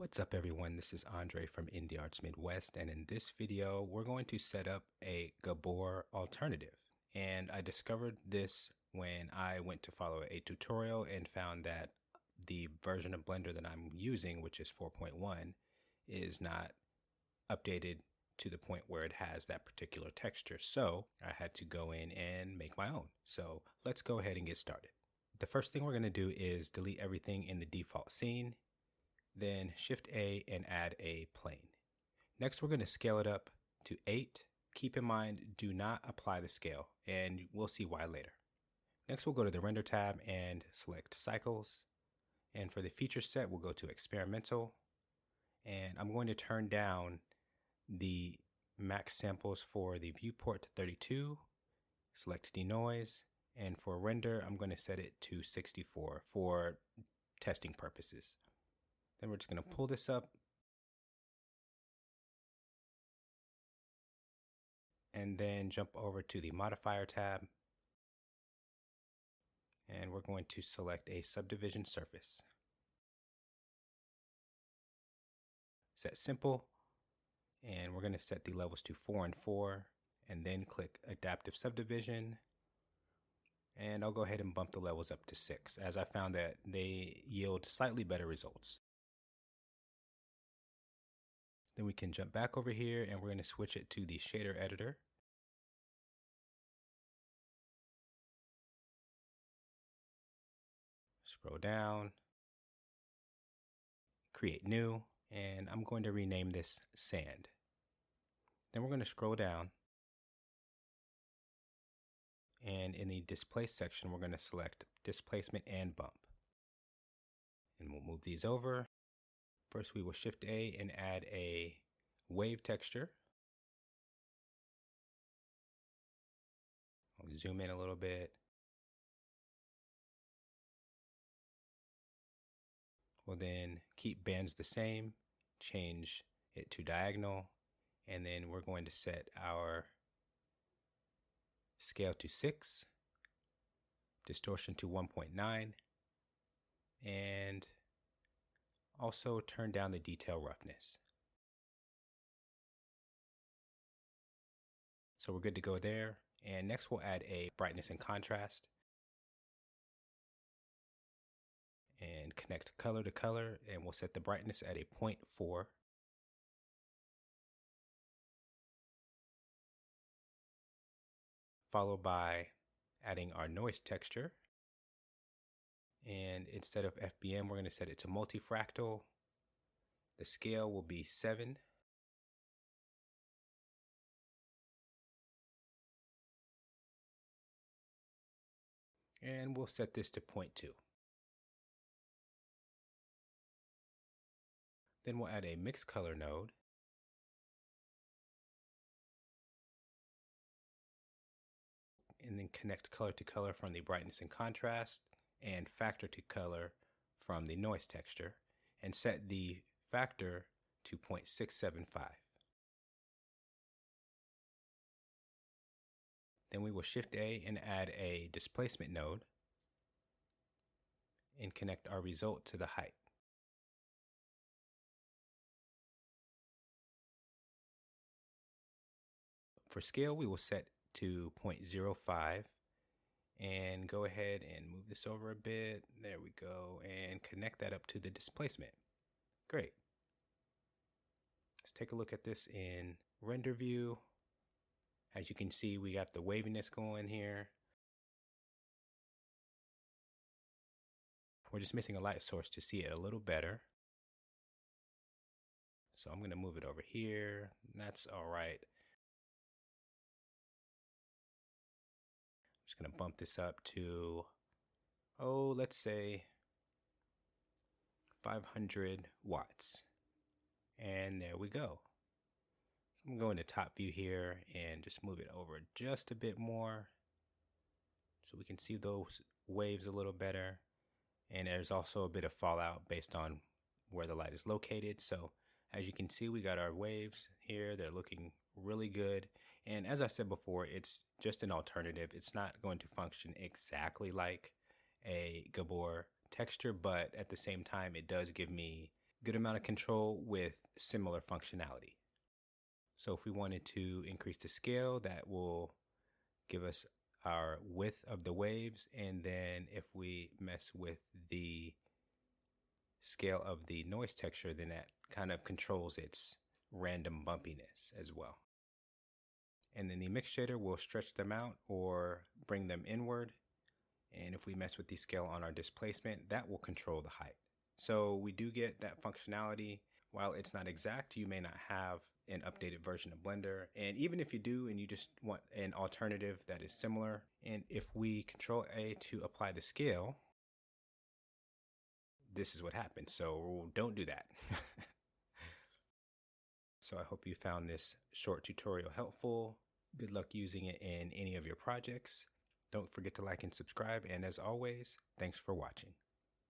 What's up everyone, this is Andre from Indie Arts Midwest, and in this video we're going to set up a Gabor alternative. And I discovered this when I went to follow a tutorial and found that the version of Blender that I'm using, which is 4.1, is not updated to the point where it has that particular texture. So I had to go in and make my own. So let's go ahead and get started. The first thing we're going to do is delete everything in the default scene. Then Shift A and add a plane. Next, we're going to scale it up to 8. Keep in mind, do not apply the scale, and we'll see why later. Next, we'll go to the Render tab and select Cycles. And for the feature set, we'll go to Experimental. And I'm going to turn down the max samples for the viewport to 32. Select Denoise. And for render, I'm going to set it to 64 for testing purposes. Then we're just going to pull this up and then jump over to the modifier tab, and we're going to select a subdivision surface. Set simple, and we're going to set the levels to 4 and 4, and then click adaptive subdivision, and I'll go ahead and bump the levels up to 6 as I found that they yield slightly better results. Then we can jump back over here and we're going to switch it to the shader editor. Scroll down, create new, and I'm going to rename this sand. Then we're going to scroll down, and in the displace section we're going to select displacement and bump. And we'll move these over. First, we will Shift A and add a wave texture. I'll zoom in a little bit. We'll then keep bands the same, change it to diagonal, and then we're going to set our scale to 6, distortion to 1.9, and also turn down the detail roughness. So we're good to go there. And next we'll add a brightness and contrast. And connect color to color, and we'll set the brightness at a 0.4. Followed by adding our noise texture. And instead of FBM, we're going to set it to multifractal. The scale will be 7. And we'll set this to 0.2. Then we'll add a mixed color node. And then connect color to color from the brightness and contrast, and factor to color from the noise texture, and set the factor to 0.675. Then we will Shift A and add a displacement node and connect our result to the height. For scale, we will set to 0.05 and go ahead and move this over a bit. There we go, and connect that up to the displacement. Great. Let's take a look at this in render view. As you can see, we got the waviness going here. We're just missing a light source to see it a little better. So I'm going to move it over here. That's all right. I'm just going to bump this up to, let's say 500 watts. And there we go. So I'm going to top view here and just move it over just a bit more so we can see those waves a little better. And there's also a bit of fallout based on where the light is located. So as you can see, we got our waves here. They're looking really good. And as I said before, it's just an alternative. It's not going to function exactly like a Gabor texture, but at the same time, it does give me good amount of control with similar functionality. So if we wanted to increase the scale, that will give us our width of the waves. And then if we mess with the scale of the noise texture, then that kind of controls its random bumpiness as well. And then the mix shader will stretch them out or bring them inward. And if we mess with the scale on our displacement, that will control the height. So we do get that functionality. While it's not exact, you may not have an updated version of Blender. And even if you do and you just want an alternative that is similar, and if we Control A to apply the scale, this is what happens. So don't do that. So I hope you found this short tutorial helpful. Good luck using it in any of your projects. Don't forget to like and subscribe. And as always, thanks for watching.